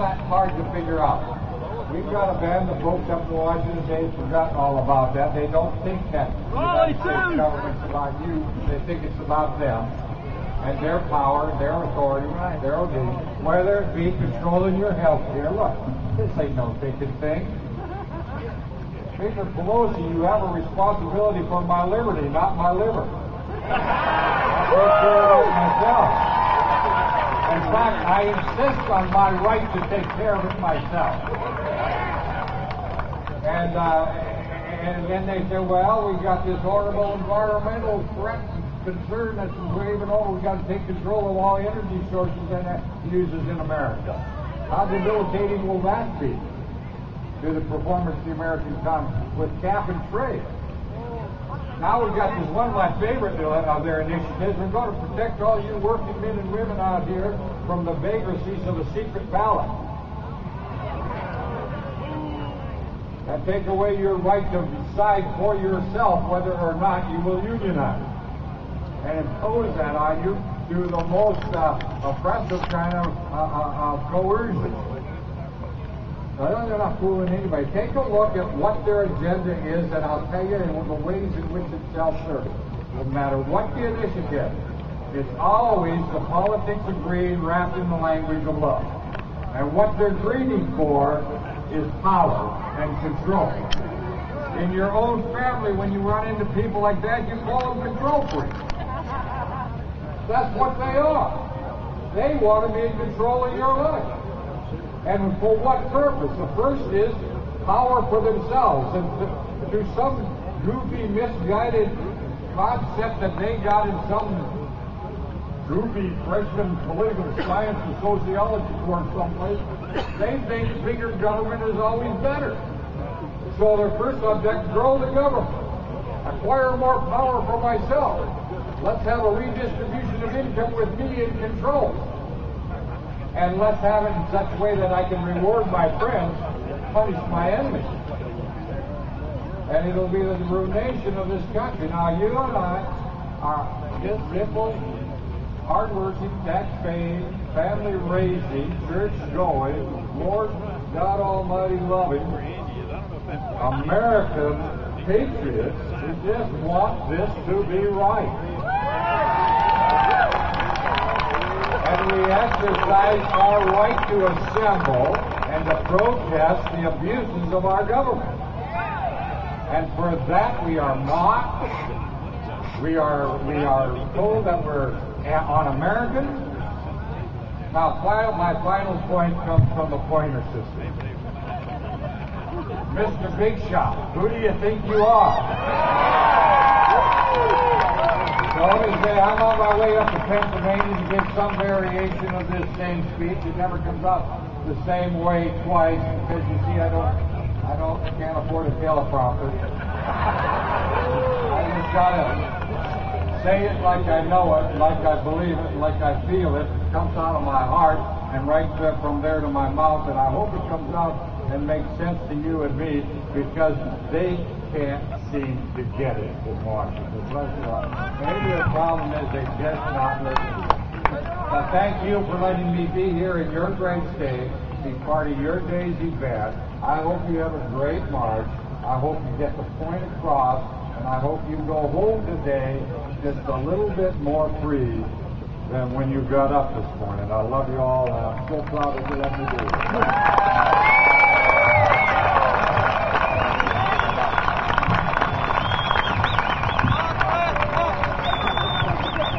that hard to figure out. We've got a band of folks up in Washington, they've forgotten all about that. They don't think that the United States government's about you. They think it's about them and their power, their authority, their obedience, whether it be controlling your health care. Look, this ain't no thinking thing. Speaker Pelosi, you have a responsibility for my liberty, not my liver. I take care of it myself. In fact, I insist on my right to take care of it myself. And then they say, well, we've got this horrible environmental threat concern that's waving over. We've got to take control of all energy sources that uses in America. How debilitating will that be to the performance of the American economy with cap and trade? Now we've got this one of my favorite of their initiatives. We're going to protect all you working men and women out here from the vagaries of a secret ballot. And take away your right to decide for yourself whether or not you will unionize. And impose that on you through the most oppressive kind of coercion. They're not fooling anybody. Take a look at what their agenda is, and I'll tell you the ways in which it shall serve. No matter what the initiative, it's always the politics of greed wrapped in the language of love. And what they're greedy for is power and control. In your own family, when you run into people like that, you call them control freaks. That's what they are. They want to be in control of your life. And for what purpose? The first is power for themselves, and through some goofy, misguided concept that they got in some goofy freshman political science and sociology course someplace, they think bigger government is always better. So their first object, grow the government, acquire more power for myself. Let's have a redistribution of income with me in control. And let's have it in such a way that I can reward my friends, punish my enemies. And it'll be the ruination of this country. Now, you and I are just simple, hard-working, tax-paying, family-raising, church-going, Lord God Almighty loving, American patriots who just want this to be right. And we exercise our right to assemble and to protest the abuses of our government. And for that we are mocked. We are told that we're un-American. Now, my final point comes from the pointer system. Mr. Big Shot, who do you think you are? So let me say, I'm on my way up to Pennsylvania to give some variation of this same speech. It never comes out the same way twice because you see, I can't afford a teleprompter. I just gotta say it like I know it, like I believe it, like I feel it. It comes out of my heart and right from there to my mouth, and I hope it comes out and makes sense to you and me because they can't seem to get it in Washington. Maybe the problem is they just not listening. But thank you for letting me be here in your great state, be part of your day's event. I hope you have a great march. I hope you get the point across, and I hope you go home today just a little bit more free than when you got up this morning. I love you all, and I'm so proud of you let me do it.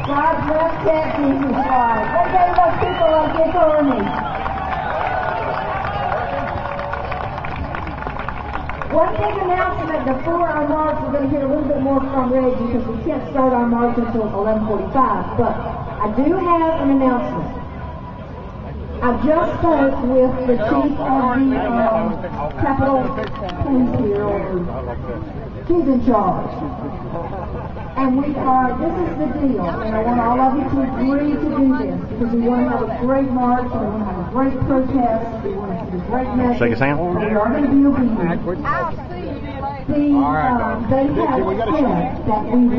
God bless Texas, God. What gave those people like this army? One big announcement before our march. We're going to hear a little bit more from Reggie because we can't start our march until 11:45. But I do have an announcement. I just spoke with the chief of the Capitol Police here. She's in charge. And this is the deal, and I want all of you to agree to do this, because we want to have a great march, and we want to have a great protest, we want to have a great message. Shake his hand. And we are going to be obedient. They have said that we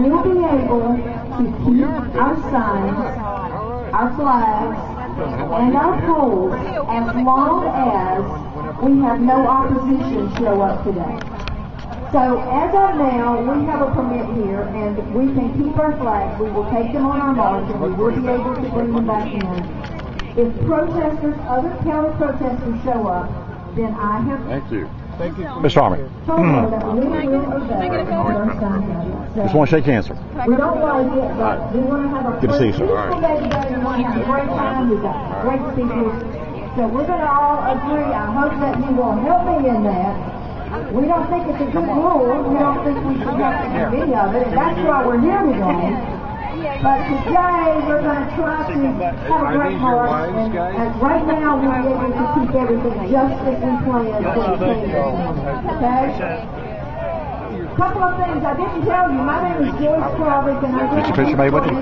will be able to keep our signs, our flags, and our polls as long as we have no opposition show up today. So as of now, we have a permit here, and we can keep our flags. We will take them on our march, and we will be able to bring them back in. If protesters, other county protesters show up, then I have Thank you. Thank you. Mr. Army. told her that we will obey our sign. Just want to shake hands, sir. We don't like it, but we want to have a Good to see you, sir. peaceful day today. We want to have a great time. We've got great speakers. So we're going to all agree. I hope that you will help me in that. We don't think it's a good rule. We don't think we should have to do any of it. And that's why we're here today. But today we're going to try to have a great march, and right now we'll be able to keep everything just as we planned when we came here. Okay? A couple of things I didn't tell you. My name is Joyce Crawley, and I Get your picture made with him?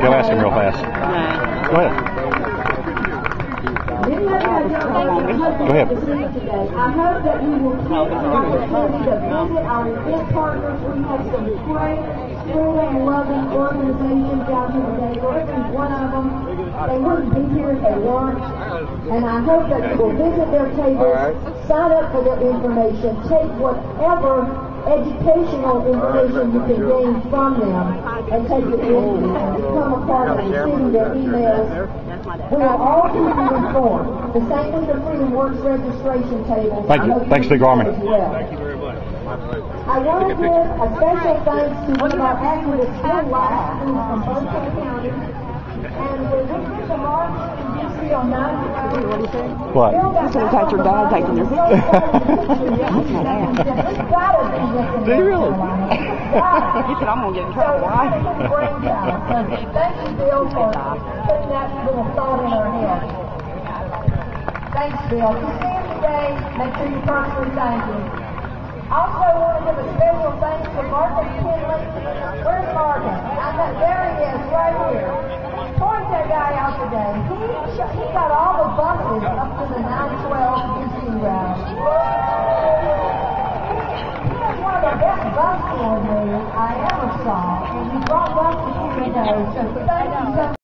Go ask him real fast. Go ahead. Go ahead. I hope that we will keep the opportunity to visit our event partners. We have some great, truly loving organizations out here today. Every one of them, they wouldn't be here if they weren't. And I hope that you will visit their tables, sign up for their information, take whatever educational information you can gain from them, and take it with you and become a part of receiving their emails. We will all keep you informed. The same with the Freedom Works registration table. Thank you. Thanks, Big Army. Well. I want to give a special thanks to one of our activists, Bill Lack, who's from Buncombe County. And when we did the march in D.C. on 9/11, What? You should have touched your dog taking your picture. Did you really? He said, I'm going to get in trouble, right? Thank you, Bill, for putting that little thought in our head. Thanks, Bill. If you see him today, make sure you personally thank him. Also want to give a special thanks to Marcus Kinley. Where's Marcus? There he is, right here. Point that guy out today. He got all the buses up to the 912 DC route. He is one of the best bus coordinators I ever saw, and he brought buses here today. So thank you so much.